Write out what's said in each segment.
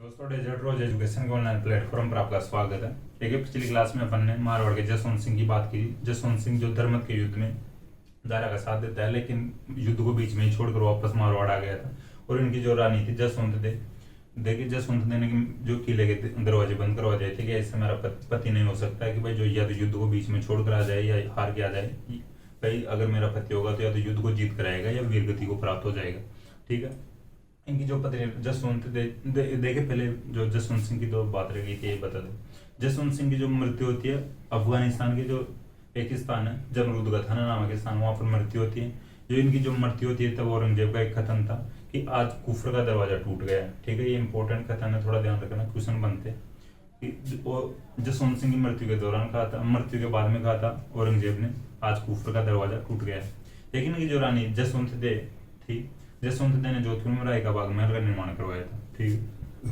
दोस्तों डेजर्ट रोज एजुकेशन के online platform पर आपका स्वागत है। देखिए पिछली क्लास में अपन ने मारवाड़ के जसवंत सिंह की बात की। जसवंत सिंह जो धर्मत के युद्ध में दारा का साथ देता है, लेकिन युद्ध को बीच में ही छोड़कर वापस मारवाड़ आ गया था। और इनकी जो रानी थी जसवंत दे, देखिए जसवंत दे ने जो किले के दरवाजे बंद करवा दिए थे कि ऐसे मेरा पति नहीं हो सकता है कि भाई जो या तो युद्ध को बीच में छोड़ कर आ जाए या हार के आ जाए। भाई अगर मेरा पति होगा तो या तो युद्ध को जीत कर आएगा या वीरगति को प्राप्त हो जाएगा। ठीक है। इनकी जो पत्नी जसवंत देखे पहले जो जसवंत सिंह की तो बात रह गई थी, ये बता दो। जसवंत सिंह की जो मृत्यु होती है अफगानिस्तान के जो एक स्थान है जमरूद का थाना नामक स्थान, वहां पर मृत्यु होती है। जो इनकी जो मृत्यु होती है तब औरंगजेब का एक कथन था कि आज कुफर का दरवाजा टूट गया। ठीक है, ये इंपॉर्टेंट कथन है, थोड़ा ध्यान रखना, क्वेश्चन बनते कि जसवंत सिंह की मृत्यु के दौरान कहा था, मृत्यु के बाद में कहा था औरंगजेब ने आज कुफर का दरवाजा टूट गया है। लेकिन इनकी जो रानी जसवंत दे थी, जसवंत दे ने जोधपुर में राय का बाग महल का निर्माण करवाया था। ठीक है।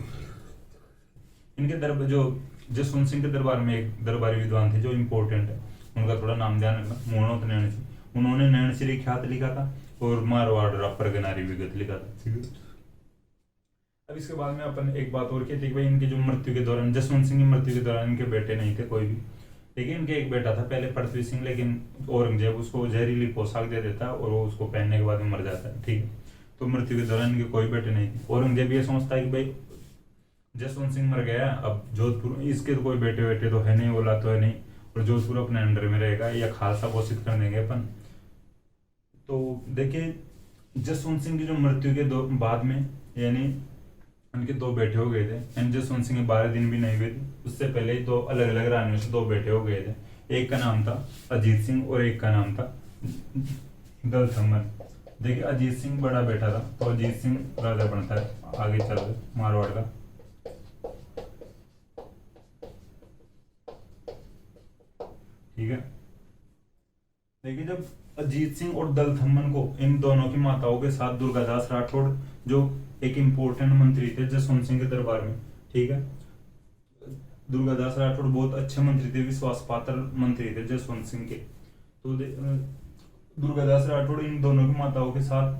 इनके दरबार जो जसवंत सिंह के दरबार में एक दरबारी विद्वान थे जो इम्पोर्टेंट है, उनका थोड़ा नाम ध्यान रखना, मोहनोत नैणसी। उन्होंने नैणसी ख्यात लिखा था और मारवाड़ रपर गनारी विगत लिखा था। ठीक है। अब इसके बाद में अपन एक बात और की थी कि भाई इनकी जो मृत्यु के दौरान, जसवंत सिंह की मृत्यु के दौरान इनके बेटे नहीं थे कोई भी, लेकिन इनके एक बेटा था पहले पृथ्वी सिंह, लेकिन औरंगजेब उसको जहरीली पोशाक दे देता है और वो उसको पहनने के बाद में मर जाता है। ठीक है। तो मृत्यु के दौरान इनके कोई बेटे नहीं थे। औरंगजेब ये समझता है कि भाई जसवंत सिंह मर गया, अब जोधपुर इसके तो कोई बेटे वेटे तो है नहीं, औलाद तो है नहीं, और जोधपुर अपने अंडर में रहेगा या खालसा घोषित कर देंगे अपन। तो देखिए जसवंत सिंह की जो मृत्यु के बाद में यानी उनके दो बेटे हो गए थे। एंड जसवंत सिंह के 12 दिन भी नहीं हुए थे, उससे पहले ही दो अलग अलग रानियों से दो बेटे हो गए थे। एक का नाम था अजीत सिंह और एक का नाम था दल थम्मन। देखिए अजीत सिंह बड़ा बेटा था, तो अजीत सिंह राजा बनता है आगे चल मारवाड़ का। ठीक है। देखिए जब अजीत सिंह और दल थम्मन को, इन दोनों की माताओं के साथ दुर्गादास राठौड़ जो एक इम्पोर्टेंट मंत्री थे जसवंत सिंह के दरबार में। ठीक है। दुर्गादास राठौड़ बहुत अच्छे मंत्री थे, विश्वास पात्र मंत्री थे जसवंत सिंह के। तो दुर्गादास राठौड़ इन दोनों की माताओं के साथ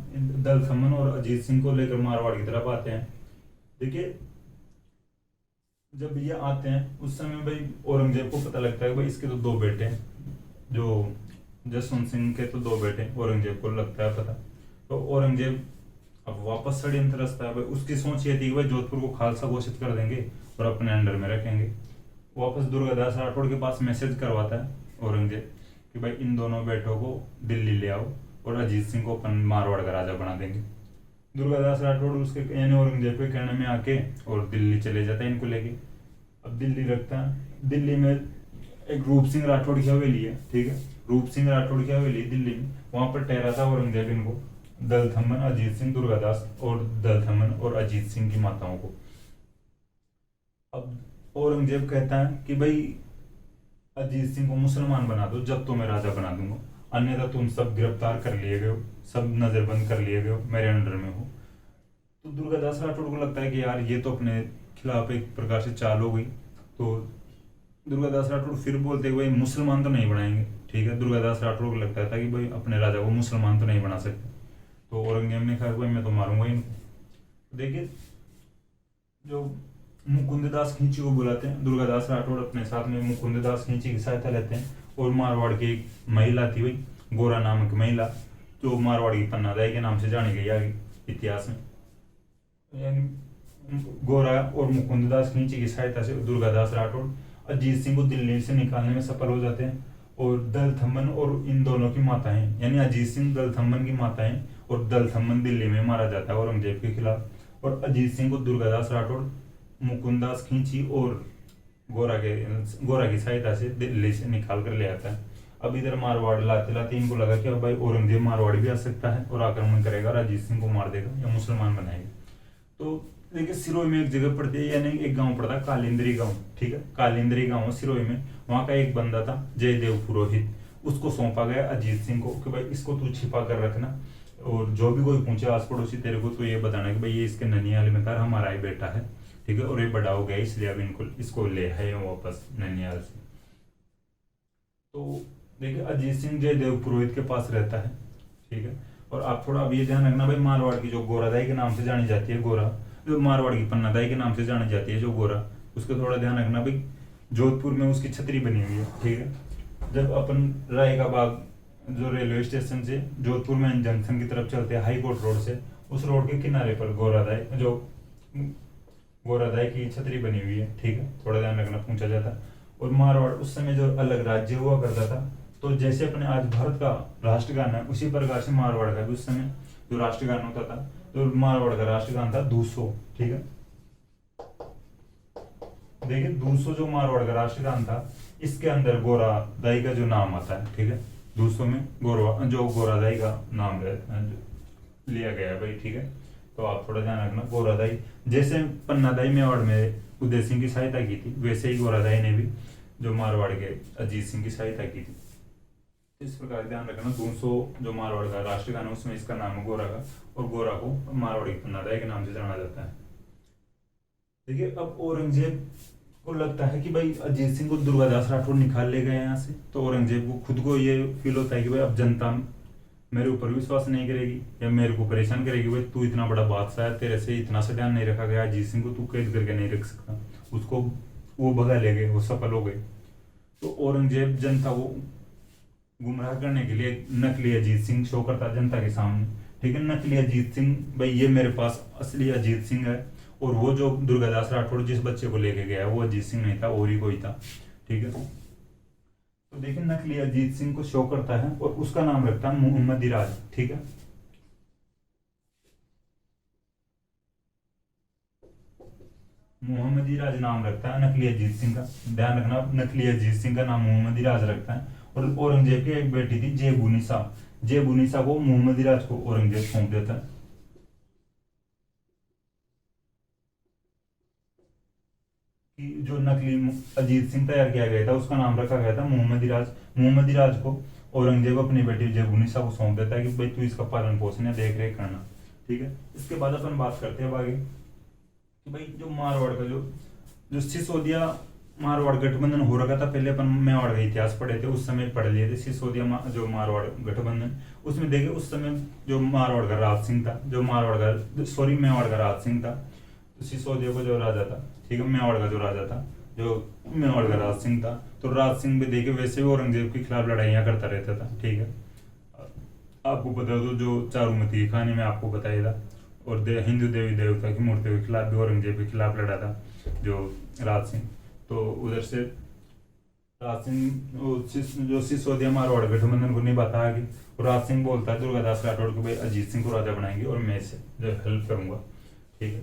दल थम्मन और अजीत सिंह को लेकर मारवाड़ की तरफ आते हैं। देखिए जब ये आते हैं उस समय भाई औरंगजेब को पता लगता है कि भाई इसके तो दो बेटे हैं, जो जसवंत सिंह के तो दो बेटे, औरंगजेब को लगता है पता। तो औरंगजेब अब वापस षड्यंत्र रचता है। भाई उसकी सोच ये थी कि भाई जोधपुर को खालसा घोषित कर देंगे और अपने अंडर में रखेंगे। वापस दुर्गादास राठौड़ के पास मैसेज करवाता है औरंगजेब कि भाई इन दोनों बेटों को दिल्ली ले आओ और अजीत सिंह को अपन मारवाड़ का राजा बना देंगे। दुर्गादास राठौड़ उसके यानी औरंगजेब के कहने में आके और दिल्ली चले जाता है इनको लेके। अब दिल्ली रखता है। दिल्ली में एक रूप सिंह राठौड़ की हवेली है। ठीक है। रूप सिंह राठौड़ की हवेली दिल्ली में, वहां पर ठहरा था औरंगजेब इनको, दल थम्मन, अजीत सिंह, दुर्गादास और दल थम्मन और अजीत सिंह की माताओं को। अब औरंगजेब कहता है कि भाई अजीत सिंह को मुसलमान बना दो, जब तो मैं राजा बना दूंगा, अन्यथा तुम सब गिरफ्तार कर लिए गए हो, सब नजरबंद कर लिए गए हो, मेरे अंडर में हो। तो दुर्गादास राठौड़ को लगता है कि यार ये तो अपने खिलाफ एक प्रकार से चाल हो गई। तो दुर्गादास राठौड़ फिर बोलते भाई मुसलमान तो नहीं बनाएंगे। ठीक है। दुर्गादास राठौड़ को लगता था कि भाई अपने राजा को मुसलमान तो नहीं बना सकते। तो औरंगजेब ने कहा भाई मैं तो मारूंगा इनको। देखिए जो मुकुंददास खींची को बुलाते हैं, दुर्गादास राठौड़ अपने साथ में मुकुंददास खींची की सहायता लेते हैं। और मारवाड़ की एक महिला थी भाई गोरा नामक महिला, जो मारवाड़ की पन्नादाई के नाम से जानी गई आगे इतिहास में। यानी गोरा और मुकुंददास खींची की सहायता से दुर्गादास राठौड़ अजीत सिंह को दिल्ली से निकालने में सफल हो जाते हैं। और दल थम्मन और इन दोनों की माताएं यानी अजीत सिंह दल थम्मन की माताएं और दल थम्मन दिल्ली में मारा जाता है औरंगजेब के खिलाफ। और अजीत सिंह को दुर्गादास राठौड़ मुकुंददास खींची और गोरा की सहायता से दिल्ली से निकाल कर ले आता है। अब इधर मारवाड़ लाते लाते इनको लगा कि अब भाई औरंगजेब मारवाड़ भी आ सकता है और आक्रमण करेगा और अजीत सिंह को मार देगा या मुसलमान बनाएगा। तो देखिए सिरोही में एक जगह पड़ती है यानी एक गांव पड़ता है कालिंद्री गांव। ठीक है। कालिंद्री गांव सिरोही में, वहां का एक बंदा था जयदेव पुरोहित, उसको सौंपा गया अजीत सिंह को कि भाई इसको तू छिपा कर रखना और जो भी कोई पूछे आस पड़ोसी तेरे को तो ये बताना कि भाई ये इसके ननियाल में था, हमारा ही बेटा है। ठीक है। और ये बड़ा हो गया इसलिए अब इसको ले आए वापस ननियाल से। तो देखिए अजीत सिंह जयदेव पुरोहित के पास रहता है। ठीक है। और आप थोड़ा अब ये ध्यान रखना भाई मारवाड़ की जो गोरादाई के नाम से जानी जाती है, गोरा जो मारवाड़ की पन्नादाई के नाम से जानी जाती है, जो गोरा, उसका थोड़ा ध्यान रखना भाई। जोधपुर में उसकी छतरी बनी हुई है, ठीक है। जब अपन राय का बाग जो रेलवे स्टेशन से जोधपुर में जंक्शन की तरफ चलते हैं हाई कोर्ट रोड से, उस रोड के किनारे पर गोरादाई की छतरी बनी हुई है, ठीक है। थोड़ा ध्यान रखना, पूछा जाता है। और मारवाड़ उस समय जो अलग राज्य हुआ करता था, तो जैसे अपने आज भारत का राष्ट्रगान है, उसी प्रकार से मारवाड़ का भी उस समय जो राष्ट्रगान होता था, तो मारवाड़ का राष्ट्रगान था दूसो, ठीक है। देखिए दूसो जो मारवाड़ का राष्ट्रगान था, इसके अंदर गोरादाई का जो नाम आता है, ठीक है। दूसो में गोरादाई का नाम लिया गया है भाई, ठीक है। तो आप थोड़ा ध्यान रखना। गोरादाई जैसे पन्नादाई मेवाड़ में उदय सिंह की सहायता की थी, वैसे ही गोरादाई ने भी जो मारवाड़ के अजीत सिंह की सहायता की थी। इस प्रकार ध्यान रखना। 200 जो मारवाड़ का राष्ट्रगान है, उसमें इसका नाम है गोरा का, और गोरा को मारवाड़ी पन्नादाई के नाम से जाना जाता है। देखिए अब औरंगजेब को लगता है कि भाई अजीत सिंह को दुर्गादास राठौर निकाल ले गए यहाँ से, तो औरंगजेब को खुद को ये फील होता है कि भाई अब जनता मेरे ऊपर विश्वास नहीं करेगी या मेरे को परेशान करेगी। भाई तू इतना बड़ा बादशाह है, तेरे से इतना सा ध्यान नहीं रखा गया, अजीत सिंह को तू कैद करके नहीं रख सकता। उसको वो भगा ले गए, वो सफल हो गए। तो औरंगजेब जनता को गुमराह करने के लिए नकली अजीत सिंह शो करता जनता के सामने, ठीक है। नकली अजीत सिंह, भाई ये मेरे पास असली अजीत सिंह है, और वो जो दुर्गादास राठौड़ जिस बच्चे को लेके गया वो अजीत सिंह नहीं था, और ही कोई था, ठीक है। तो देखिए नकली अजीत सिंह को शो करता है, और उसका नाम रखता है मोहम्मदीराज, ठीक है। मोहम्मदीराज नाम रखता है नकली अजीत सिंह का, ध्यान रखना। नकली अजीत सिंह का नाम मोहम्मदीराज रखता है। और औरंगजेब की एक बेटी थी जेबुनिसा, जेबुनिसा को मोहम्मदीराज को औरंगजेब सौंप देता है। कि जो नकली अजीत सिंह तैयार किया गया था, उसका नाम रखा गया था मोहम्मदीराज। मोहम्मदीराज को औरंगजेब अपनी बेटी जेबुनिसा को सौंप देता है कि भाई तू इसका पालन पोषण या देख रेख करना, ठीक है। इसके बाद अपन बात करते हैं आगे कि भाई जो मारवाड़ का जो जो सिसोदिया मारवाड़ गठबंधन हो रखा था, पहले अपन मेवाड़ का इतिहास पढ़े थे, उस समय पढ़ लिए थे सिसोदिया जो मारवाड़ गठबंधन। उसमें देखिए उस समय जो मारवाड़ का राज सिंह था, जो मारवाड़ का सॉरी मेवाड़ का राज सिंह था, तो सिसोदिया को जो राजा था, ठीक है, मेवाड़ का जो राजा था, जो मेवाड़ का राज सिंह था, तो राज सिंह भी देखिए वैसे भी औरंगजेब के खिलाफ लड़ाइयाँ करता रहता था, ठीक है। आपको बता दो जो चारूमती की कहानी में आपको बताया था, और हिंदू देवी देवता की मूर्तियों के खिलाफ भी औरंगजेब के खिलाफ लड़ा था जो राज सिंह। तो उधर से राज सिंह जो सिसोदिया मारवाड़ गठबंधन को निभाता आगे, और राज सिंह बोलता है दुर्गादास राठौड़ को भाई अजीत सिंह को राजा बनाएंगे और मैं इसे जो हेल्प करूंगा, ठीक है।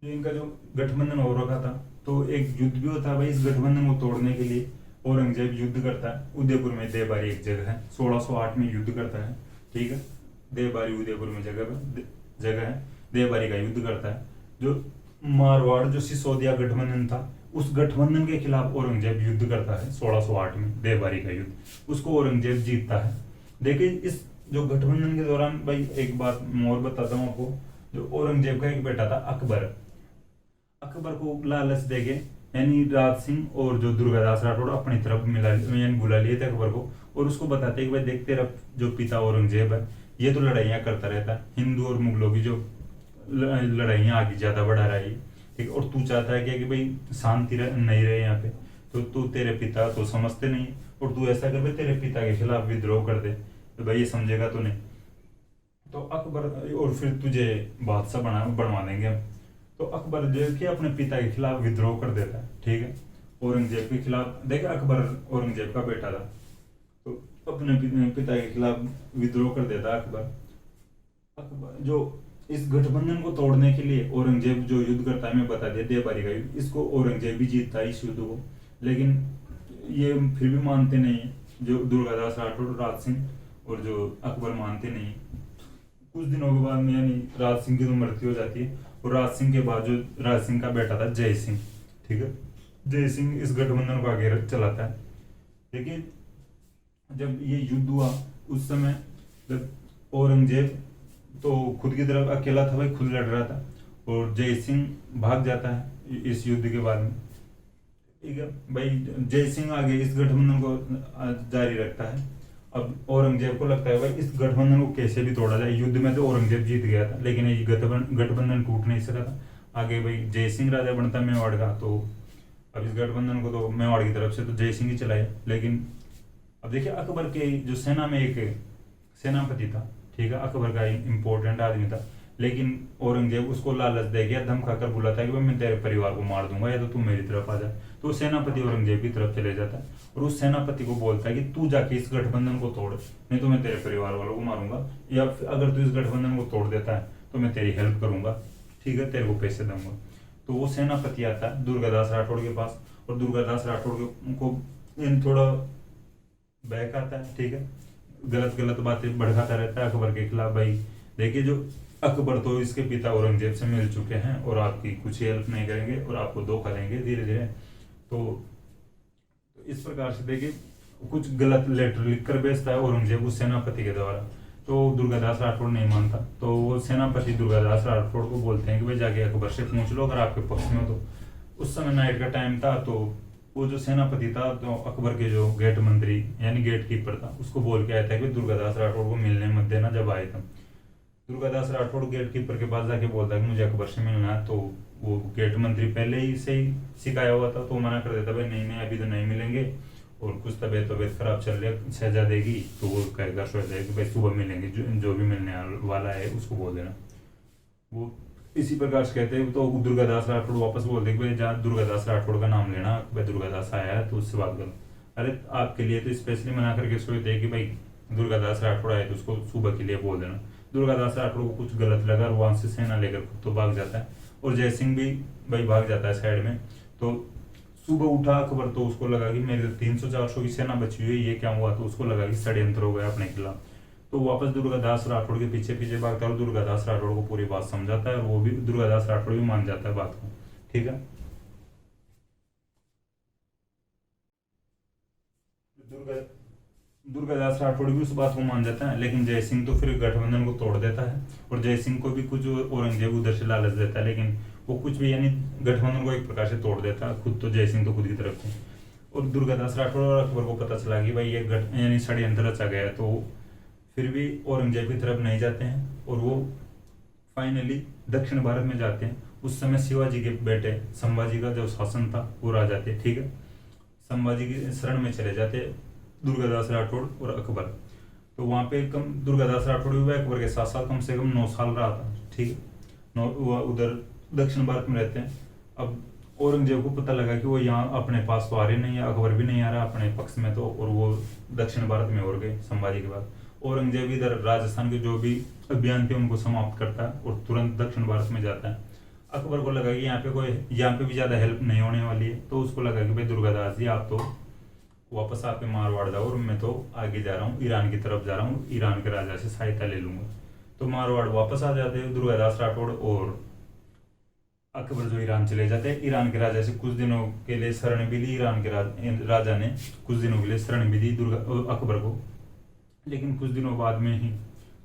जो इनका जो गठबंधन हो रखा था, तो एक युद्ध भी होता है भाई। इस गठबंधन को तोड़ने के लिए औरंगजेब युद्ध करता है उदयपुर में। देवबारी एक जगह है, 1608 में युद्ध करता है, ठीक है। देवबारी उदयपुर में जगह है, देवबारी का युद्ध करता है। जो मारवाड़ जो सिसोदिया गठबंधन था, उस गठबंधन के खिलाफ औरंगजेब युद्ध करता है 1608 में, देवबारी का युद्ध। उसको औरंगजेब जीतता है। देखिए इस जो गठबंधन के दौरान भाई एक बात मैं और बताता हूँ आपको। जो औरंगजेब का एक बेटा था अकबर, अकबर को लालच देके यानी राज सिंह और जो दुर्गादास राठौड़ अपनी तरफ यानी बुला लिए थे अकबर को, और उसको बताते कि भाई देख तेरा जो पिता औरंगजेब है ये तो लड़ाइयाँ करता रहता है, हिंदू और मुगलों की जो लड़ाइयाँ आगे ज्यादा बढ़ा रहा है, ठीक। और तू चाहता है क्या कि भाई शांति नहीं रहे यहाँ पे, तो तू तेरे पिता तो समझते नहीं, और तू ऐसा कर भाई तेरे पिता के खिलाफ विद्रोह कर दे, तो भाई ये समझेगा तो नहीं, तो अकबर और फिर तुझे बादशाह बनवा देंगे हम। तो अकबर जो है कि अपने पिता के खिलाफ विद्रोह कर देता है, ठीक है, औरंगजेब के खिलाफ। देखे अकबर औरंगजेब का बेटा था, तो अपने पिता के खिलाफ विद्रोह कर देता अकबर। अकबर जो इस गठबंधन को तोड़ने के लिए औरंगजेब जो युद्ध करता है, मैं बता दिया देवबारी का युद्ध, इसको औरंगजेब भी जीतता है इस युद्ध को, लेकिन ये फिर भी मानते नहीं है जो दुर्गादास राठौड़ राज सिंह, और जो अकबर मानते नहीं। कुछ दिनों के बाद में यानी राज सिंह की तो मृत्यु हो जाती है, और राज सिंह के बाद जो राज सिंह का बेटा था जय सिंह, ठीक है, जय सिंह इस गठबंधन को आगे चलाता है। देखिए जब ये युद्ध हुआ उस समय जब औरंगजेब तो खुद की तरफ अकेला था भाई, खुद लड़ रहा था, और जय सिंह भाग जाता है इस युद्ध के बाद में, ठीक है भाई। जय सिंह आगे इस गठबंधन को जारी रखता है। अब औरंगजेब को लगता है भाई इस गठबंधन को कैसे भी तोड़ा जाए। युद्ध में तो औरंगजेब जीत गया था, लेकिन ये गठबंधन टूट नहीं सका था। आगे भाई जय सिंह राजा बनता मेवाड़ का, तो अब इस गठबंधन को तो मेवाड़ की तरफ से तो जय सिंह ही चलाए। लेकिन अब देखिए अकबर के जो सेना में एक सेनापति था, ठीक है, अकबर का इंपॉर्टेंट आदमी था, लेकिन औरंगजेब उसको लालच दे गया, धमका कर बुलाता है कि भाई मैं तेरे परिवार को मार दूंगा या तो तू मेरी तरफ आ जा। तो सेनापति औरंगजेब की तरफ चले जाता है और उस सेनापति को बोलता है कि तू जाके इस गठबंधन को तोड़, नहीं तो मैं तेरे परिवार वालों को मारूंगा, या अगर तू इस गठबंधन को तोड़ देता है तो मैं तेरी हेल्प करूंगा, ठीक है, तेरे को पैसे दूंगा। तो वो सेनापति आता है दुर्गादास राठौड़ के पास, और दुर्गादास राठौड़ को थोड़ा बैक आता है, ठीक है, गलत गलत बातें भड़काता रहता है अकबर के खिलाफ। भाई देखिए, जो अकबर तो इसके पिता औरंगजेब से मिल चुके हैं और आपकी कुछ हेल्प नहीं करेंगे और आपको धोखा देंगे धीरे धीरे। तो इस प्रकार से देखिए कुछ गलत लेटर लिखकर भेजता है औरंगजेब उस सेनापति के द्वारा। तो दुर्गादास राठौड़ नहीं मानता, तो वो सेनापति दुर्गादास राठौड़ को बोलते हैं कि भाई जाके अकबर से पूछ लो अगर आपके पक्ष में हो तो। उस समय नाइट का टाइम था, तो वो जो सेनापति था तो अकबर के जो गेट मंत्री यानी गेट कीपर था उसको बोल के आया था कि दुर्गादास राठौड़ को मिलने मत देना जब आए थे। दुर्गादास राठौड़ गेट कीपर के पास जाके बोलता है कि मुझे अकबर से मिलना है, तो वो गेट मंत्री पहले ही से ही सिखाया हुआ था, तो मना कर देता भाई नहीं नहीं अभी तो नहीं मिलेंगे, और कुछ तबीयत खराब चल रही है शहजादेगी, तो वो कहेगा शहजादे कि भाई सुबह मिलेंगे, जो भी मिलने वाला है उसको बोल देना। वो इसी प्रकार से कहते हैं, तो दुर्गादास राठौड़ वापस बोलते कि भाई जहाँ दुर्गादास राठौड़ का नाम लेना, भाई दुर्गादास आया है तो उससे बात करो। अरे आपके लिए तो स्पेशली मना करके सोचते हैं कि भाई दुर्गादास राठौड़ आए तो उसको सुबह के लिए बोल देना। दुर्गादास राठौड़ को कुछ गलत लगा और वहां से सेना लेकर तो भाग जाता है, और जयसिंह भी भाई भाग जाता है साइड में। तो सुबह उठा अकबर, तो उसको लगा कि मेरे 300-400 की सेना बची हुई है, ये क्या हुआ, तो उसको लगा कि षड्यंत्र हो गया अपने खिलाफ। तो वापस दुर्गादास राठौड़ के पीछे पीछे भागता है और दुर्गादास राठौड़ को पूरी बात समझाता है, और वो भी दुर्गादास राठौड़ भी मान जाता है बात को, ठीक है। दुर्गा दुर्गादास राठौड़ भी उस बात को मान जाता है, लेकिन जयसिंह तो फिर गठबंधन को तोड़ देता है, और जयसिंह को भी कुछ औरंगजेब उधर से लालच देता है, लेकिन वो कुछ भी यानी गठबंधन को एक प्रकार से तोड़ देता है खुद, तो जयसिंह तो खुद की तरफ से। और दुर्गादास राठौड़ और अकबर को पता चला कि भाई ये गठ यानी षड्यंत्र रचा गया है, तो फिर भी औरंगजेब की तरफ नहीं जाते हैं, और वो फाइनली दक्षिण भारत में जाते हैं। उस समय शिवाजी के बेटे संभाजी का जो शासन था वो राजा थे, ठीक है, संभाजी की शरण में चले जाते दुर्गादास राठौड़ और अकबर। तो वहां पे कम दुर्गादास राठौड़ भी अकबर के साथ साथ कम से कम 9 साल रहा था, ठीक है, उधर दक्षिण भारत में रहते हैं। अब औरंगजेब को पता लगा कि वो यहाँ अपने पास तो आ रहे नहीं है, अकबर भी नहीं आ रहा अपने पक्ष में, तो और वो दक्षिण भारत में और गए संभाजी के बाद। औरंगजेब इधर राजस्थान के जो भी अभियान थे उनको समाप्त करता है और तुरंत दक्षिण भारत में जाता है। अकबर को लगा कि यहाँ पे भी ज्यादा हेल्प नहीं होने वाली है, तो उसको लगा कि भाई दुर्गादास जी आप तो वापस आके मारवाड़ जाओ, और मैं तो आगे जा रहा हूँ ईरान की तरफ जा रहा हूँ, ईरान के राजा से सहायता ले लूंगा। तो मारवाड़ वापस आ जाते हैं दुर्गादास राठौड़, और अकबर जो ईरान चले जाते हैं। ईरान के राजा से कुछ दिनों के लिए शरण भी ली, ईरान के राजा ने कुछ दिनों के लिए शरण भी दी अकबर को, लेकिन कुछ दिनों बाद में ही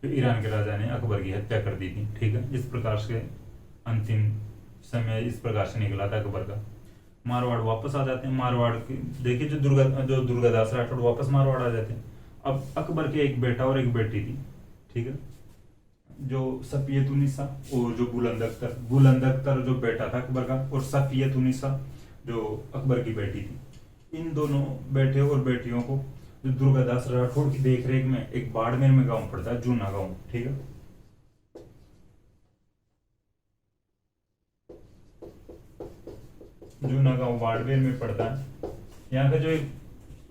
ईरान के राजा ने अकबर की हत्या कर दी थी, ठीक है। इस प्रकार से अंतिम समय इस प्रकार से निकला था अकबर का। मारवाड़ वापस आ जाते हैं। मारवाड़ की देखिए जो दुर्गादास राठौड़ वापस मारवाड़ आ जाते हैं। अब अकबर के एक बेटा और एक बेटी थी, ठीक है, जो सफियतुन्निसा और जो बुलंद अख्तर जो बेटा था अकबर का, और सफियतुन्निसा जो अकबर की बेटी थी। इन दोनों बेटे और बेटियों को जो दुर्गादास राठौड़ की देखरेख में एक बाड़मेर में गांव पड़ता है, जूना गांव, ठीक है। जूना गांव बाड़मेर में पड़ता है। यहाँ का जो एक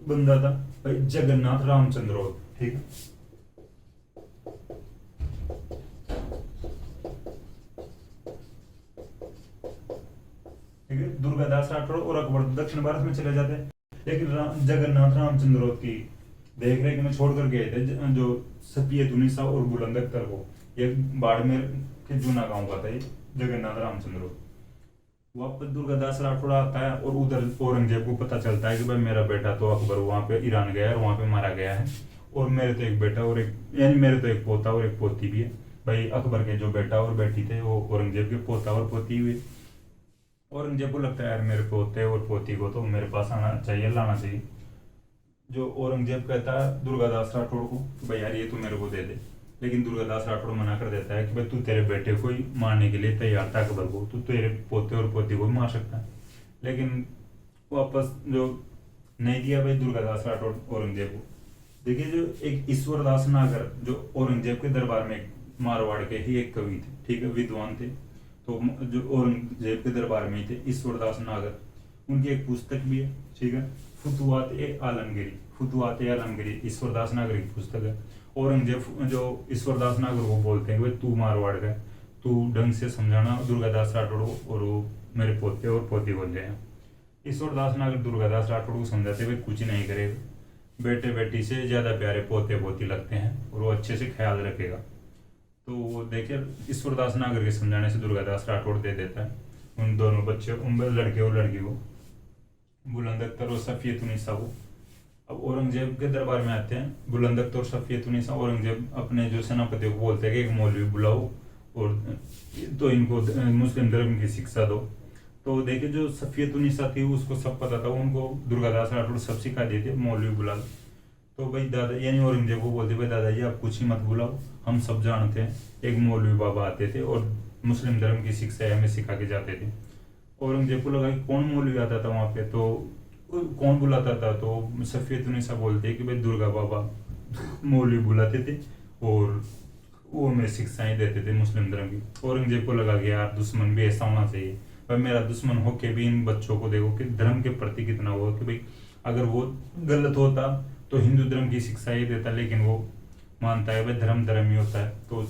बंदा था भाई जगन्नाथ रामचंद्र, ठीक है। ठीक है, दुर्गादास राठौड़ और अकबर दक्षिण भारत में चले जाते हैं, लेकिन जगन्नाथ रामचंद्र की देखरेख में छोड़कर गए थे जो सफियतुन्निसा और बुलंद अख्तर को। ये बाड़मेर के जूना गांव का था ये जगन्नाथ रामचंद्र। वापस दुर्गादास राठौड़ आता है और उधर औरंगजेब को पता चलता है कि भाई मेरा बेटा तो अकबर वहां पे ईरान गया है और वहां पे मारा गया है, और मेरे तो एक बेटा और एक यानी मेरे तो एक पोता और एक पोती भी है। भाई अकबर के जो बेटा और बेटी थे वो औरंगजेब के पोता और पोती हुए। औरंगजेब को लगता है यार मेरे पोते और पोती को तो मेरे पास आना चाहिए, लाना चाहिए। जो औरंगजेब कहता है दुर्गादास राठौड़ को कि भाई यार ये तू मेरे को दे दे, लेकिन दुर्गादास राठौड़ मना कर देता है कि भाई तू तेरे बेटे को ही मारने के लिए तैयार था, अकबर को, तू तेरे पोते और पोती को भी मार सकता है। लेकिन वापस जो नहीं दिया भाई दुर्गादास राठौड़ औरंगजेब को। देखिए जो एक ईश्वरदास नागर जो औरंगजेब के दरबार में मारवाड़ के ही एक कवि थे, ठीक है, विद्वान थे, तो जो औरंगजेब के दरबार में ही थे ईश्वरदास नागर, उनकी एक पुस्तक भी है, ठीक है, फुतुहात ए आलमगीरी, फुतुहात ए आलमगीरी ईश्वरदास नागर की पुस्तक है। औरंगजेब जो ईश्वरदास नागर को बोलते हैं कि भाई तू मारवाड़ का, तू ढंग से समझाना दुर्गादास राठौड़ को और वो मेरे पोते और पोती बोल जाए। ईश्वरदास नागर दुर्गादास राठौड़ को समझाते भाई कुछ नहीं करेगा, बेटे बेटी से ज्यादा प्यारे पोते पोती लगते हैं और वो अच्छे से ख्याल रखेगा। तो वो देखिए ईश्वरदास नागर के समझाने से दुर्गादास राठौड़ दे देता है उन दोनों बच्चे, उन लड़के और लड़की को, बुलंद अख्तर और सफियतुन्निसा को। अब औरंगजेब के दरबार में आते हैं बुलंद अख्तर और सफियतुन्निसा। औरंगजेब अपने जो सेनापति को बोलते हैं कि एक मौलवी बुलाओ और तो इनको मुस्लिम धर्म की शिक्षा दो। तो देखिए जो सफियतुन्निसा थी उसको सब पता था, उनको दुर्गादास राठौड़ सब सिखा दिए थे, मौलवी बुला लो। तो भाई दादा यानी औरंगजेब को बोलते भाई दादाजी आप कुछ ही मत बुलाओ, हम सब जानते हैं एक मौलवी बाबा आते थे और मुस्लिम धर्म की शिक्षा हमें सिखा के जाते थे। औरंगजेब को लगा कि कौन मौलवी आता था वहां पे, तो कौन बुलाता था, तो सफियतुन्निसा बोलते कि भाई दुर्गा बाबा मौलवी बुलाते थे और वो हमें शिक्षाएं देते थे मुस्लिम धर्म की। औरंगजेब को लगा कि यार दुश्मन भी ऐसा होना चाहिए, पर मेरा दुश्मन होके भी इन बच्चों को देखो कि धर्म के प्रति कितना हुआ कि भाई अगर वो गलत होता तो हिंदू धर्म की शिक्षा ही देता, लेकिन वो मानता है भाई धर्म धर्म ही होता है, तो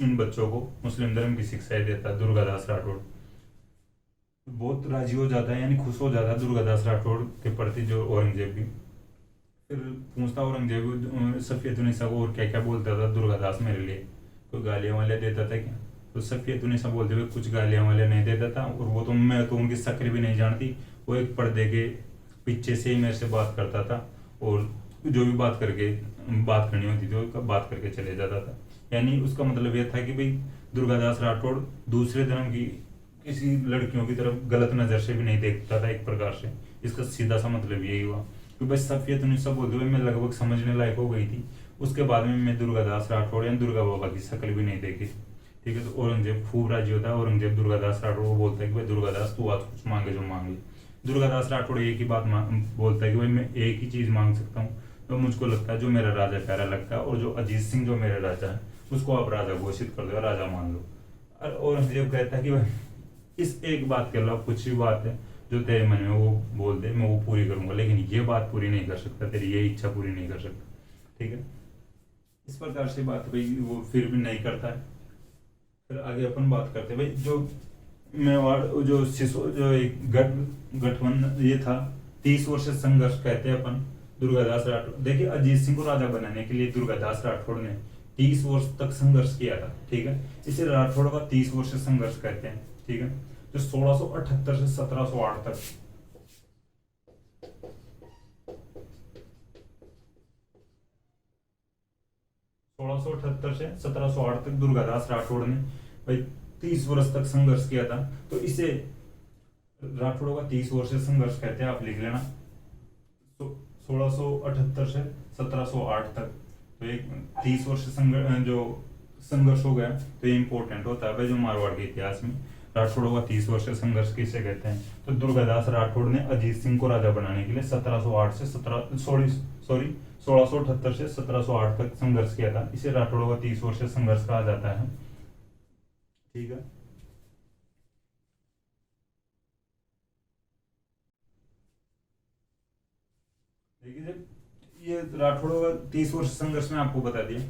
इन बच्चों को मुस्लिम धर्म की शिक्षा ही देता। दुर्गादास राठौड़ बहुत राजी हो जाता है, यानी खुश हो जाता है दुर्गादास राठौड़ के प्रति जो औरंगजेब भी। फिर पूछता औरंगजेब सफियतुन्निसा को और क्या क्या बोलता था दुर्गादास मेरे लिए, कोई गालियां वाले देता था क्या, तो सफियतुन्निसा बोलते हुए कुछ गालियां वाले नहीं देता था, और वो तो मैं तो उनकी शक्ल भी नहीं जानती, वो एक पर्दे के पीछे से ही मेरे से बात करता था और जो भी बात करनी होती थी वो बात करके चले जाता था। यानी उसका मतलब यह था कि भाई दुर्गादास राठौड़ दूसरे धर्म की किसी लड़कियों की तरफ गलत नजर से भी नहीं देखता था एक प्रकार से। इसका सीधा सा मतलब यही हुआ कि बस सफियतुन्निसा बोलते हुए मैं लगभग समझने लायक हो गई थी। उसके बाद में मैं दुर्गादास राठौड़ या दुर्गा बाबा की शक्ल भी नहीं देखी, ठीक है। तो औरंगजेब खूब राजी होता है, औरंगजेब दुर्गादास राठौड़ को बोलता है कि भाई दुर्गादास तू आज कुछ मांगे जो मांगे। दुर्गादास राठौड़ एक ही बात बोलता है कि भाई मैं एक ही चीज मांग सकता हूँ, तो मुझको लगता है जो मेरा राजा प्यारा लगता है और जो अजीत सिंह जो मेरा राजा है उसको आप राजा घोषित कर दो, राजा मान लो। और औरंगजेब कहता है कि भाई इस एक बात के अलावा कुछ भी बात है जो तेरे मन में वो बोल दे मैं वो पूरी करूंगा, लेकिन ये बात पूरी नहीं कर सकता, तेरी ये इच्छा पूरी नहीं कर सकता, ठीक है। इस प्रकार से बात भाई वो फिर भी नहीं करता है। फिर आगे अपन बात करते हैं भाई जो मेवाड़ जो सिसो जो एक गठबंधन ये था 30 वर्ष संघर्ष कहते हैं अपन दुर्गादास राठौड़। देखिए अजीत सिंह को राजा बनाने के लिए दुर्गादास राठौड़ ने 30 वर्ष तक संघर्ष किया था, ठीक है। इसे राठौड़ का 30 वर्ष संघर्ष कहते हैं, ठीक है, जो 1678 से 1708 तक 1678 से 1708 तक दुर्गादास राठौड़ ने भाई 30 वर्ष तक संघर्ष किया था। तो इसे राठौड़ों का 30 वर्ष संघर्ष कहते हैं, आप लिख लेना। तो 1678 से 1708 तक तो एक 30 वर्ष जो संघर्ष हो गया, तो ये इंपॉर्टेंट होता है भाई जो मारवाड़ के इतिहास में राठौड़ों का 30 वर्ष संघर्ष किसे कहते हैं। तो दुर्गादास राठौड़ ने अजीत सिंह को राजा बनाने के लिए 1678 से 1708 तक संघर्ष किया था। इसे राठौड़ों का 30 वर्ष संघर्ष कहा जाता है, ठीक है। देखिए ये राठौड़ों का 30 वर्ष संघर्ष में आपको बता दिया।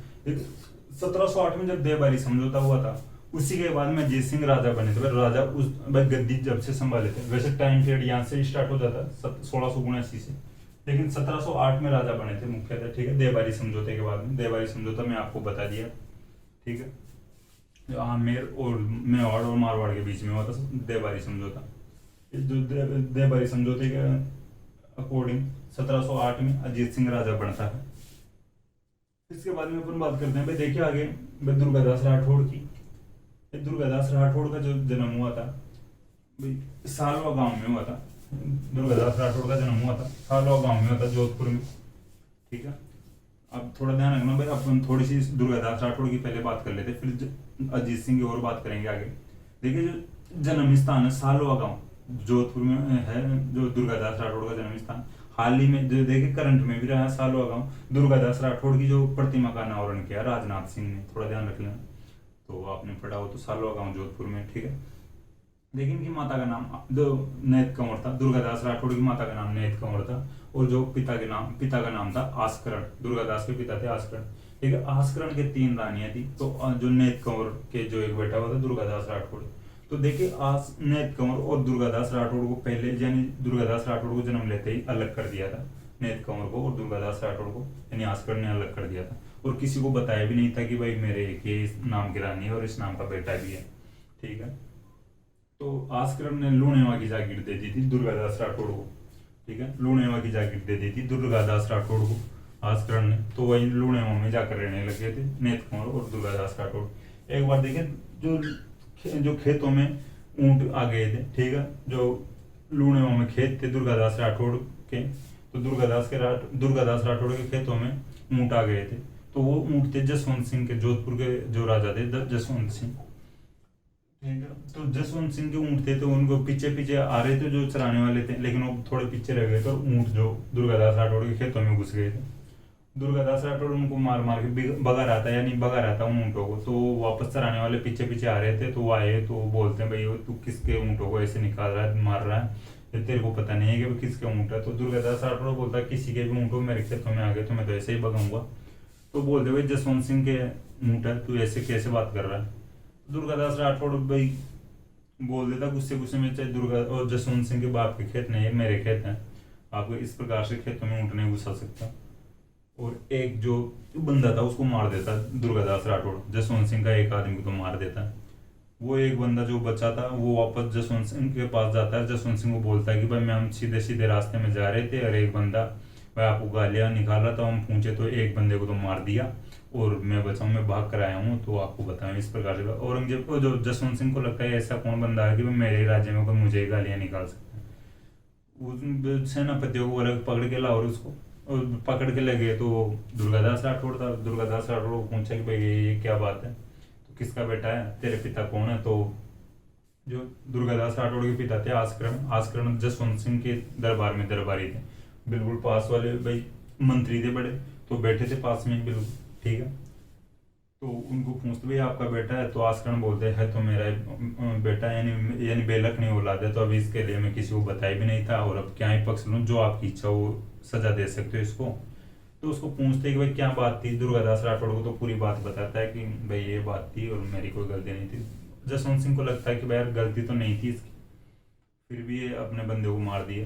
1708 में जब देवबारी समझौता हुआ था उसी के बाद में अजीत सिंह राजा बने थे। राजा उस गद्दी जब से संभाले थे, वैसे टाइम पीरियड यहाँ से स्टार्ट हो जाता 1679 से, लेकिन 1708 में राजा बने थे मुख्यतः, ठीक है, देवबारी समझौते के बाद में। देवबारी समझौता में आपको बता दिया, ठीक है, जो आमेर और मेवाड़ और मारवाड़ के बीच में हुआ था देवबारी समझौता। जो देवबारी समझौते के अकॉर्डिंग 1708 में अजीत सिंह राजा बनता है। इसके बाद में अपन बात करते हैं भाई, देखिए आगे दुर्गादास राठौड़ की। दुर्गादास राठौड़ का जो जन्म हुआ था भाई सालवा गांव में हुआ था। दुर्गादास राठौड़ का जन्म हुआ था सालवा गांव में हुआ था, जोधपुर में। ठीक है। अब थोड़ा ध्यान रखना भाई, अपन थोड़ी सी दुर्गादास राठौड़ की पहले बात कर लेते, फिर अजीत सिंह की और बात करेंगे आगे। देखिए जो जन्म स्थान है सालोआ गांव, जोधपुर में है जो दुर्गादास राठौड़ का जन्म स्थान। हाल ही में जो देखिए करंट में भी रहा सालोआ गांव। दुर्गादास राठौड़ की जो प्रतिमा का अनावरण किया राजनाथ सिंह ने, थोड़ा ध्यान रख लेना। तो आपने पढ़ा हो तो सालोआ गांव जोधपुर में, ठीक है। लेकिन इनकी माता का नाम जो नेत कंवर था, दुर्गादास राठौड़ की माता का नाम नेत कंवर था, और जो पिता का नाम था आस्करण। दुर्गादास के पिता थे आस्करण, ठीक है। आस्करण के 3 रानियां थी, तो जो नेत कंवर के जो एक बेटा हुआ था दुर्गादास राठौड़। तो देखिए नेत कंवर और दुर्गादास राठौड़ को पहले, यानी दुर्गादास राठौड़ को जन्म लेते ही अलग कर दिया था, नेत कंवर को और दुर्गादास राठौड़ को, यानी आस्करण ने अलग कर दिया था। और किसी को बताया भी नहीं था कि भाई मेरे एक ये इस नाम की रानी है और इस नाम का बेटा भी है, ठीक है। तो आस्करण ने लूणेवा की जागीर दे दी थी दुर्गादास राठौड़ को, ठीक है। लूणेवा की जागीर दे दी थी दुर्गादास राठौड़ को आस्करण ने, तो वही लूणेवा में जाकर रहने लगे थे नेत कंवर और दुर्गादास राठौड़। एक बार देखें जो खेतों में ऊंट आ गए थे, ठीक है। जो लूणेवा में खेत थे दुर्गादास राठौड़ के, तो दुर्गादास राठौड़ के खेतों में ऊंट आ गए थे। तो वो ऊंट थे जसवंत सिंह के, जोधपुर के जो राजा थे जसवंत सिंह, ठीक है। तो जसवंत सिंह के ऊंट थे, तो उनको पीछे पीछे आ रहे थे जो चराने वाले थे, लेकिन वो थोड़े पीछे रह गए थे और ऊंट जो दुर्गादास राठौड़ के खेतों में घुस गए थे। दुर्गादास राठौड़ उनको मार मार के भगा रहा था, यानी भगा रहा था उन ऊंटों को। तो वापस चराने वाले पीछे पीछे आ रहे थे, तो वो आए तो बोलते हैं भाई तू किसके ऊंटों को ऐसे निकाल रहा है, मार रहा है, ये तेरे को पता नहीं है कि वो किसके ऊंट है। तो दुर्गादास राठौड़ बोलता है किसी के भी ऊंटों मेरे खेतों में आ गए तो मैं तो ऐसे ही भगाऊंगा। तो बोलते भाई जसवंत सिंह के ऊंट है, तू ऐसे कैसे बात कर रहा है। दुर्गादास राठौड़ भाई बोल देता गुस्से गुस्से में, चाहे दुर्गा और जसवंत सिंह के बाप के खेत नहीं, मेरे खेत हैं, आपको इस प्रकार से खेतों में ऊंट नहीं घुसा सकता। और एक जो बंदा था उसको मार देता दुर्गादास राठौड़, जसवंत सिंह का एक आदमी को तो मार देता। वो एक बंदा जो बचा था वो वापस जसवंत सिंह के पास जाता है, जसवंत सिंह को बोलता है कि भाई मैं हम सीधे सीधे रास्ते में जा रहे थे और एक बंदा भाई आपको गालियां निकाल रहा था, हम पूछे तो एक बंदे को तो मार दिया और मैं बचाऊं, मैं भाग कर आया हूँ, तो आपको बताएं। इस प्रकार से औरंगजेब को, जो जसवंत सिंह को लगता है ऐसा कौन बंदा है कि मेरे राज्य में कोई मुझे गालियां निकाल सकता है। उस सेनापतियों को अलग पकड़ के लाहौर उसको, और पकड़ के ले गए तो दुर्गादास राठौड़ था। दुर्गादास राठौड़ को पूछा कि भाई ये क्या बात है, तो किसका बेटा है, तेरे पिता कौन है। तो जो दुर्गादास राठौड़ के पिता थे आस्करण जसवंत सिंह के दरबार में दरबारी थे, बिल्कुल पास वाले भाई मंत्री थे बड़े, तो बैठे थे पास में बिल्कुल, ठीक है। तो उनको पूछते भाई आपका बेटा है, तो आस्करण बोलते है तो मेरा बेटा, यानी बेलक नहीं औलाद है, तो अभी इसके लिए मैं किसी को बताया भी नहीं था, और अब क्या ही पक्ष लूँ, जो आपकी इच्छा वो सजा दे सकते हो इसको। तो उसको पूछते कि भाई क्या बात थी। दुर्गादास राठौड़ को तो पूरी बात बताता है कि भाई ये बात थी और मेरी कोई गलती नहीं थी। जसवंत सिंह को लगता है कि भाई यार गलती तो नहीं थी इसकी, फिर भी ये अपने बंदे को मार दिए।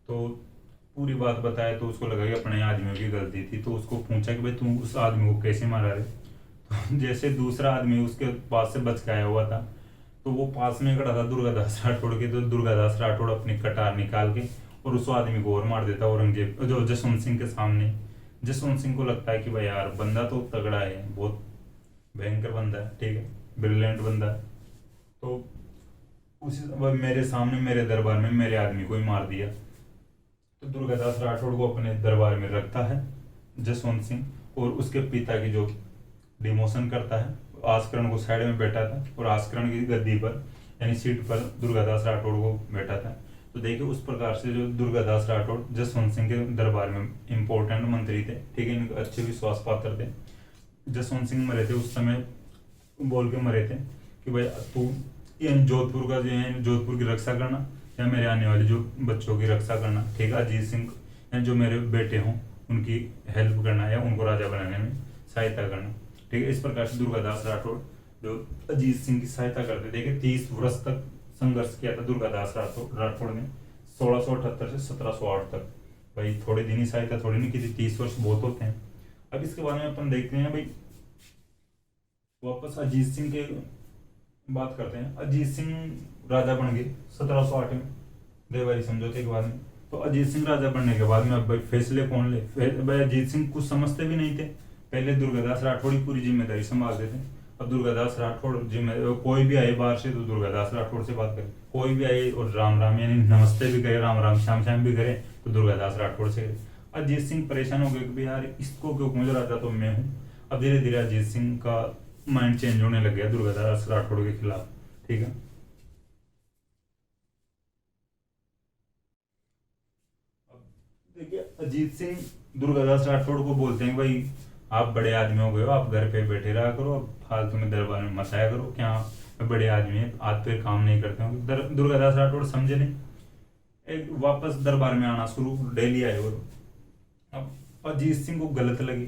तो पूरी बात बताया तो उसको लगा कि अपने आदमियों की गलती थी। तो उसको पूछा कि भाई तू उस आदमी को कैसे मारा रे। तो जैसे दूसरा आदमी उसके पास से बच के आया हुआ था, तो वो पास में खड़ा था दुर्गादास राठौड़ के, तो दुर्गादास राठौड़ अपनी कटार निकाल के और उस आदमी को और मार देता औरंगजेब, जो जसवंत सिंह के सामने। जसवंत सिंह को लगता है कि भाई यार बंदा तो तगड़ा है, बहुत भयंकर बंदा है, ठीक है, ब्रिलियंट बंदा है। तो उसी मेरे सामने मेरे दरबार में मेरे आदमी को ही मार दिया। तो दुर्गादास राठौड़ को अपने दरबार में रखता है जसवंत सिंह, और उसके पिता की जो डिमोशन करता है, आस्करण को साइड में बैठा था और आस्करण की गद्दी पर यानी सीट पर दुर्गादास राठौड़ को बैठा था। तो देखिए उस प्रकार से जो दुर्गादास राठौड़ जसवंत सिंह के दरबार में इंपॉर्टेंट मंत्री थे, ठीक है, इनके अच्छे विश्वास पात्र थे। जसवंत सिंह मरे थे उस समय, बोल के मरे थे कि भाई तू जोधपुर का जो है जोधपुर की रक्षा करना, या मेरे आने वाले जो बच्चों की रक्षा करना, ठीक है, अजीत सिंह जो मेरे बेटे हों उनकी हेल्प करना या उनको राजा बनाने में सहायता करना, ठीक है। इस प्रकार से दुर्गादास राठौड़ जो अजीत सिंह की सहायता करते, देखिए 30 वर्ष तक संघर्ष किया था दुर्गादास राठौड़ ने, 1678 से 1708 तक। भाई थोड़े दिन ही सहायता थोड़ी नहीं की थी, 30 वर्ष बहुत होते हैं। अब इसके बारे में अपन देखते हैं भाई, वापस अजीत सिंह के बात करते हैं। अजीत सिंह राजा बन गए 1708 में देवरी समझौते के बाद में। तो अजीत सिंह राजा बनने के बाद में अब भाई फैसले कौन ले, भाई अजीत सिंह कुछ समझते भी नहीं थे। पहले दुर्गादास राठौड़ ही पूरी जिम्मेदारी संभालते थे। अब दुर्गादास राठौड़ कोई भी आए बाहर से तो दुर्गादास राठौड़ से बात करे, कोई भी आए और राम राम यानी नमस्ते भी करे, राम राम श्याम श्याम भी करे तो दुर्गादास राठौड़ से करे। अजीत सिंह परेशान हो गए कि भाई यार इसको क्यों मुझे राजा तो मैं हूँ। अब धीरे धीरे अजीत सिंह का माइंड चेंज होने लग गया दुर्गादास राठौड़ के खिलाफ। ठीक है। अब देखिए अजीत सिंह दुर्गादास राठौड़ को बोलते हैं भाई आप बड़े आदमी हो गए हो, आप घर पे बैठे रहा करो, अब फालतू में दरबार में मत आया करो, क्या बड़े आदमी है, हाथ पे काम नहीं करते हो। दुर्गादास राठौड़ समझे नहीं, एक वापस दरबार में आना शुरू डेली आए। और अब अजीत सिंह को गलत लगी,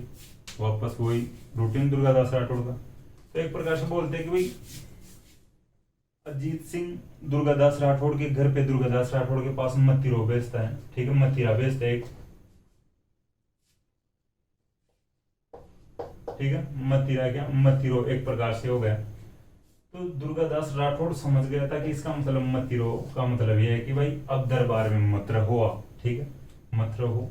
वापस वही रूटीन दुर्गादास राठौड़ का। तो एक प्रकार से बोलते हैं कि भाई अजीत सिंह दुर्गादास राठौड़ के घर पे दुर्गादास राठौड़ के पास मतीरो भेजता है। ठीक है, मतीरा भेजता है एक। ठीक है, मतीरा क्या मतीरो एक प्रकार से हो गया। तो दुर्गादास राठौड़ समझ गया था कि इसका मतलब मतीरो का मतलब यह है कि भाई अब दरबार में मत रहो आप। ठीक है, मत रहो।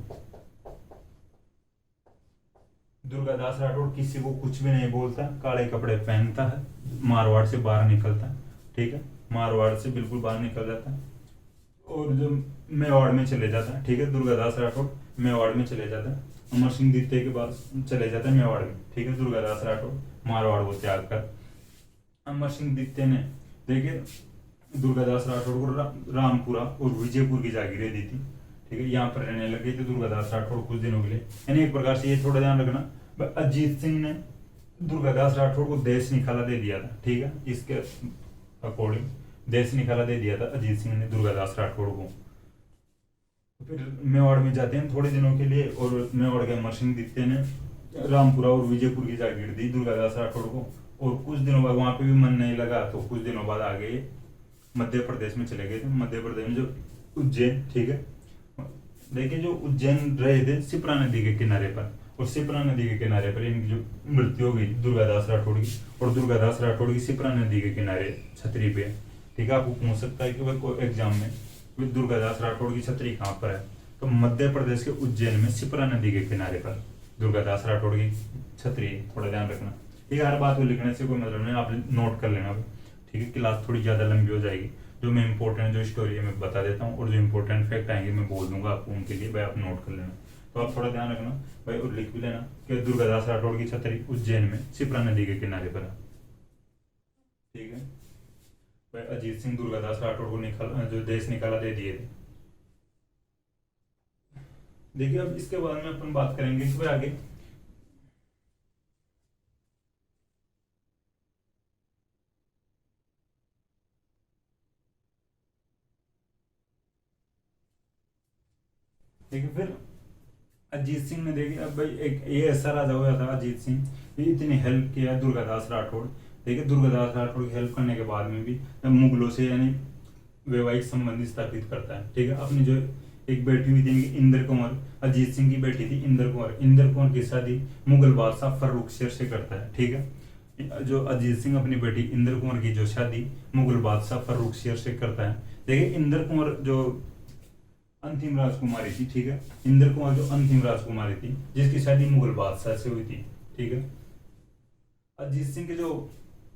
दुर्गादास राठौड़ किसी को कुछ भी नहीं बोलता, काले कपड़े पहनता है, मारवाड़ से बाहर निकलता है। ठीक है, मारवाड़ से बिल्कुल बाहर निकल जाता है और जो मेवाड़ में चले जाता है। ठीक है, दुर्गादास राठौड़ मेवाड़ में चले जाता है, अमर सिंह द्वितीय के बाद चले जाता है मेवाड़ में। ठीक है, दुर्गादास राठौड़ मारवाड़ को त्याग कर अमर सिंह द्वितीय ने देखिए दुर्गादास राठौड़ को रामपुरा और विजयपुर की जागीरें दी थी। ठीक है, यहाँ पर रहने लगे थे दुर्गादास राठौड़ कुछ दिनों के लिए। यानी एक प्रकार से ये थोड़ा ध्यान रखना, अजीत सिंह ने दुर्गादास राठौड़ को देश निकाला दे दिया था। ठीक है, इसके अकॉर्डिंग देश निकाला दे दिया था अजीत सिंह ने दुर्गादास राठौड़ को। फिर मेवाड़ में जाते हैं थोड़े दिनों के लिए और मेवाड़ के अमर सिंह द्वितीय ने रामपुरा और विजयपुर की जागीर दी दुर्गादास राठौड़ को। और कुछ दिनों बाद वहां पे भी मन नहीं लगा तो कुछ दिनों बाद आगे मध्य प्रदेश में चले गए थे। मध्य प्रदेश में जो उज्जैन, ठीक है, देखिए जो उज्जैन रहे थे सिप्रा नदी के किनारे पर, और सिप्रा नदी के किनारे पर इनकी जो मृत्यु हो गई दुर्गादास राठौड़ की, और दुर्गादास राठौड़ की सिप्रा नदी के किनारे छतरी पे। ठीक है, आपको पूछ सकता है कि भाई कोई एग्जाम में दुर्गादास राठौड़ की छतरी कहाँ पर है, तो मध्य प्रदेश के उज्जैन में सिप्रा नदी के किनारे पर दुर्गादास राठौड़ की छतरी है। थोड़ा ध्यान रखना। ठीक है, हर बात को लिखने से कोई मतलब नहीं, आप नोट कर लेना। ठीक है, क्लास थोड़ी ज्यादा लंबी हो जाएगी, जो मैं इंपॉर्टेंट जो स्टोरी है मैं बता देता हूँ और जो इंपॉर्टेंट फैक्ट आएंगे मैं बोल दूंगा आपको, उनके लिए भाई आप नोट कर लेना। तो आप थोड़ा ध्यान रखना भाई और लिख भी लेना कि दुर्गादास राठौड़ की छतरी उज्जैन में सिप्रा नदी के किनारे पर है। ठीक है भाई, अजीत सिंह दुर्गादास राठौड़ को जो देश निकाला दे दिए थे। देखिए अब इसके बारे में अपन बात करेंगे कि भाई आगे ठीक है। फिर अजीत सिंह ने देखिए अब भाई एक ये ऐसा राजा हुआ था अजीत सिंह, ये इतनी हेल्प किया दुर्गादास राठौड़। देखिए दुर्गादास राठौड़ की हेल्प करने के बाद में भी मुगलों से यानी वैवाहिक संबंध स्थापित करता है। ठीक है, अपनी जो एक बेटी हुई थी इंद्र कुंवर, अजीत सिंह की बेटी थी इंद्र कुंवर, इंद्र कुंवर की शादी मुगल बादशाह फर्रुख शेर से करता है। ठीक है, जो अजीत सिंह अपनी बेटी इंद्र कुंवर की जो शादी मुगल बादशाह फर्रुख शेर से करता है। देखिए इंद्र कुंवर जो अंतिम राजकुमारी थी, ठीक है, इंद्र कुंवर जो अंतिम राजकुमारी थी जिसकी शादी मुगल बादशाह से हुई थी। ठीक है, अजीत सिंह के जो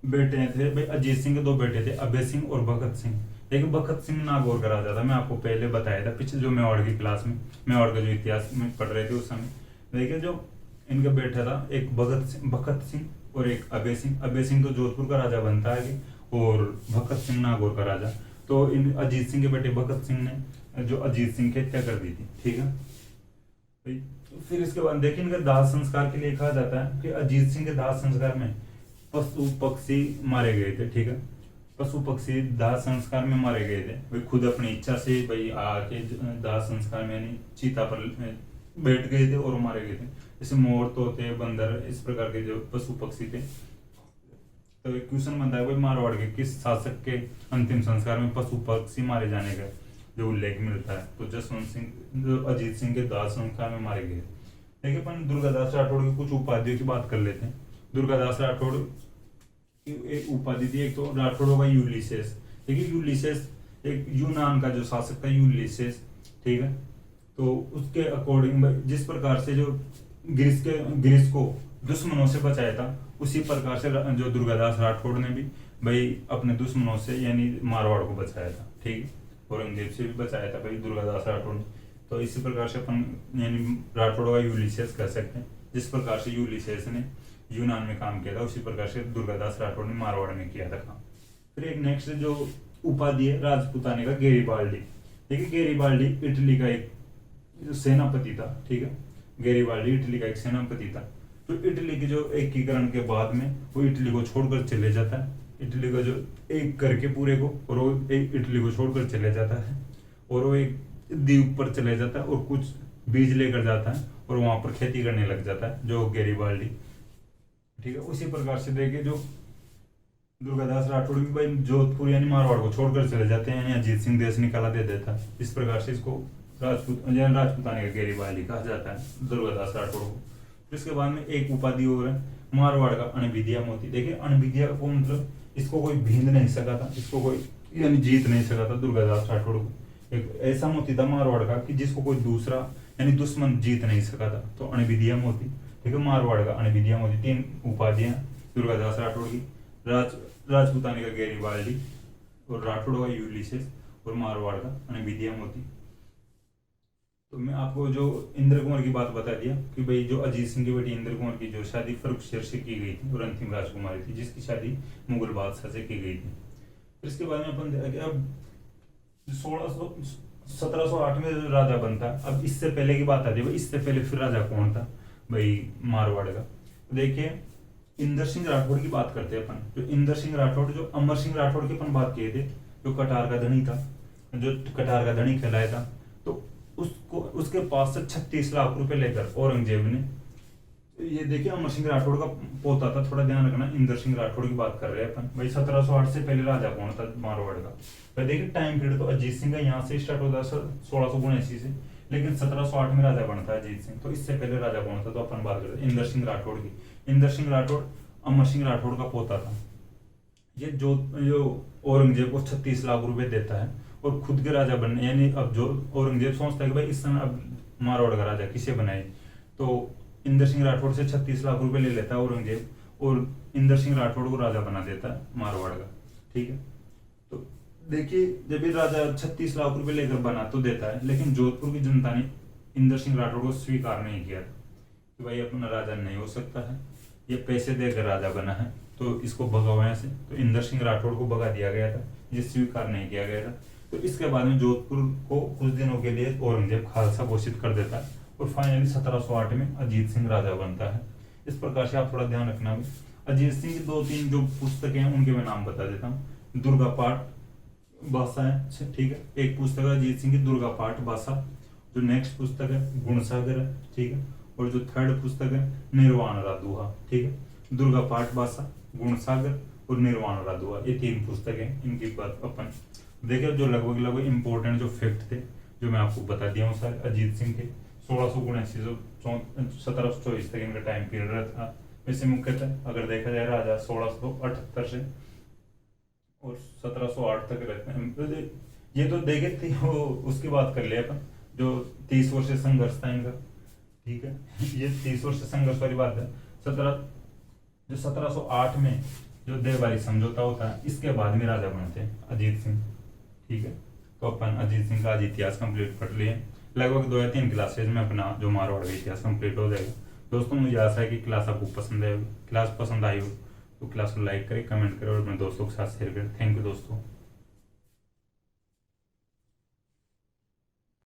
बेटे थे भाई, अजीत सिंह के दो बेटे थे अभय सिंह और भगत सिंह। देखिए भगत सिंह नागौर का राजा था, मैं आपको पहले बताया था पिछले जो मेवाड़ की क्लास में, मेवाड़ का जो इतिहास में पढ़ रहे थे उस समय। देखिए जो इनका बेटा था एक भगत सिंह और एक अभय सिंह। अभय सिंह तो जोधपुर का राजा बनता है और भगत सिंह नागौर का राजा। तो इन अजीत सिंह के बेटे भगत सिंह ने जो अजीत सिंह की हत्या कर दी थी। ठीक है, फिर इसके बाद देखिए इनका दाह संस्कार के लिए कहा जाता है कि अजीत सिंह के दाह संस्कार में पशु पक्षी मारे गए थे। ठीक है, पशु पक्षी दाह संस्कार में मारे गए थे, वे खुद अपनी इच्छा से भाई आके दाह संस्कार में यानी चिता पर बैठ गए थे और मारे गए थे। जैसे मोर, तोते, बंदर, इस प्रकार के जो पशु पक्षी थे। तो एक क्वेश्चन बनता है भाई मारवाड़ के किस शासक के अंतिम संस्कार में पशु पक्षी मारे जाने का जो उल्लेख मिलता है, तो जसवंत सिंह जो अजीत सिंह के दाह संस्कार में मारे गए। देखिए अपन दुर्गादास राठौड़ की कुछ उपाधियों की बात कर लेते हैं। दुर्गादास राठौड़ की एक उपाधि थी, एक तो राठौड़ होगा यूलिसेस। देखिए यूलिसेस एक यूनान का जो शासक था यूलिसेस। ठीक है, तो उसके अकॉर्डिंग जिस प्रकार से जो ग्रीस को दुश्मनों से बचाया था, उसी प्रकार से जो दुर्गादास राठौड़ ने भी भाई अपने दुश्मनों से यानी मारवाड़ को बचाया था। ठीक है, औरंगजेब से भी बचाया था भाई दुर्गादास राठौड़ ने। तो इसी प्रकार से अपन यानी राठौड़ का यूलिसियस कह सकते हैं। जिस प्रकार से यूलिसियस ने यूनान में काम किया था उसी प्रकार से दुर्गादास राठौड़ ने मारवाड़ में किया था काम। फिर एक नेक्स्ट जो उपाधि है राजपूताने का गेरिबाल्डी। देखिए गेरिबाल्डी इटली का एक सेनापति था, ठीक है। गेरिबाल्डी इटली का एक सेनापति था। तो इटली के जो एकीकरण के बाद में वो इटली को छोड़कर चले जाता है, इटली का जो एक करके पूरे को, और वो एक इटली को छोड़कर चले जाता है और वो एक द्वीप पर चले जाता है और कुछ बीज लेकर जाता है और वहां पर खेती करने लग जाता है जो गेरिबाल्डी, ठीक है। उसी प्रकार से देखिए जो दुर्गादास राठौड़ भी भाई जोधपुर यानी मारवाड़ को छोड़कर चले जाते हैं, यानी अजीत सिंह देश निकाला दे देता है। इस प्रकार से इसको राजपूताने का गेरिबाल्डी कहा जाता है दुर्गादास राठौड़ को। फिर इसके बाद में एक उपाधि और है मारवाड़ का अणविद्या मोती। देखिए अणविद्या को मतलब इसको कोई भींद नहीं सका था, इसको कोई यानी जीत नहीं सका था दुर्गादास राठौड़ को। एक ऐसा मोती था मारवाड़ का कि जिसको कोई दूसरा यानी दुश्मन जीत नहीं सका था, तो अणविद्या मोती, ठीक है। मारवाड़ का अणविद्या मोती, 3 उपाधियां दुर्गादास राठौड़ की, राजपूताने का गेरिबाल्डी और राठौड़ का यूलिसियस और मारवाड़ का अणविद्या मोती। तो मैं आपको जो इंद्र कुंवर की बात बता दिया कि भाई जो अजीत सिंह की बेटी इंद्र कुंवर की जो शादी फर्रुखशेर से की गई थी और अंतिम राजकुमारी थी, जिसकी शादी मुगल बादशाह से की गई थी। फिर इसके बाद में अपन देखा कि अब 1708 में राजा बनता। अब इससे पहले की बात आती है, इससे पहले फिर राजा कौन था भाई मारवाड़ का। तो देखिए इंदर सिंह राठौड़ की बात करते हैं अपन। जो इंदर सिंह राठौड़, जो अमर सिंह राठौड़ की अपन बात किए थे, जो कटार का धनी था, जो कटार का धनी कहलाया था, तो उसको उसके पास से 36 लाख रुपए लेकर औरंगजेब ने, ये देखिए अमर सिंह राठौड़ का पोता था, थोड़ा ध्यान रखना, इंदर सिंह राठौड़ की बात कर रहे हैं अपन भाई। 1708 से पहले राजा कौन था मारवाड़ का। भाई देखिए टाइम पीरियड तो अजीत सिंह का यहाँ से स्टार्ट होता है 1679 से, लेकिन 1708 में राजा बनता है अजीत सिंह। तो इससे पहले राजा कौन था, तो अपन बात करते हैं इंदर सिंह राठौड़ की। इंदर सिंह राठौड़ अमर सिंह राठौड़ का पोता था। ये जो औरंगजेब को 36 लाख रुपए देता है और खुद के राजा बनने, यानी अब जो औरंगजेब सोचता है कि भाई इस समय अब मारवाड़ का राजा किसे बनाए, तो इंदर सिंह राठौड़ से 36 लाख रुपए ले लेता है औरंगजेब और इंदर सिंह राठौड़ को राजा बना देता है मारवाड़ का, ठीक है। तो देखिए जब ये राजा 36 लाख रुपए लेकर बना तो देता है, लेकिन जोधपुर की जनता ने इंदर सिंह राठौड़ को स्वीकार नहीं किया कि भाई अपना राजा नहीं हो सकता है, ये पैसे देकर राजा बना है, तो इसको भगाओ यहाँ से। तो इंदर सिंह राठौड़ को भगा दिया गया था, ये स्वीकार नहीं किया गया था। तो इसके बाद में जोधपुर को कुछ दिनों के लिए औरंगजेब खालसा घोषित कर देता है और फाइनली 1708 में अजीत सिंह राजा बनता है। इस प्रकार से आप थोड़ा ध्यान रखना। अजीत सिंह की 2-3 जो पुस्तकें हैं उनके मैं नाम बता देता हूँ। दुर्गा पाठ भाषा है, ठीक है, एक पुस्तक है अजीत सिंह की दुर्गा पाठ भाषा। जो नेक्स्ट पुस्तक है गुणसागर है, ठीक है, और जो थर्ड पुस्तक है निर्वाण रादुहा, ठीक है। दुर्गा पाठ भाषा, गुणसागर और निर्वाण रादुहा, ये 3 पुस्तकें, इनकी बात अपन देखिए। जो लगभग इंपॉर्टेंट जो फैक्ट थे जो मैं आपको बता दिया हूँ सारे अजीत सिंह के 1679 से 1724 तक इनका टाइम पीरियड था। वैसे मुख्यतः अगर देखा जाए राजा 1678 से और 1708 तक रहते हैं। ये तो देखे थे वो उसकी बात कर लिया अपन, जो 30 वर्ष संघर्ष था इनका, ठीक है। ये 30 वर्ष संघर्ष वाली बात है। 1708 में जो देवबारी समझौता होता है, इसके बाद में राजा बनते हैं अजीत सिंह, ठीक है। तो अपन अजीत सिंह का आज इतिहास कंप्लीट कर लिए। लगभग 2 या 3 क्लासेज में अपना जो मारवाड़ का इतिहास कंप्लीट हो जाएगा। दोस्तों मुझे आशा है कि क्लास आपको पसंद आई हो। तो क्लास पसंद आई हो तो क्लास को लाइक करें, कमेंट करें और अपने दोस्तों के साथ शेयर करें। थैंक यू दोस्तों।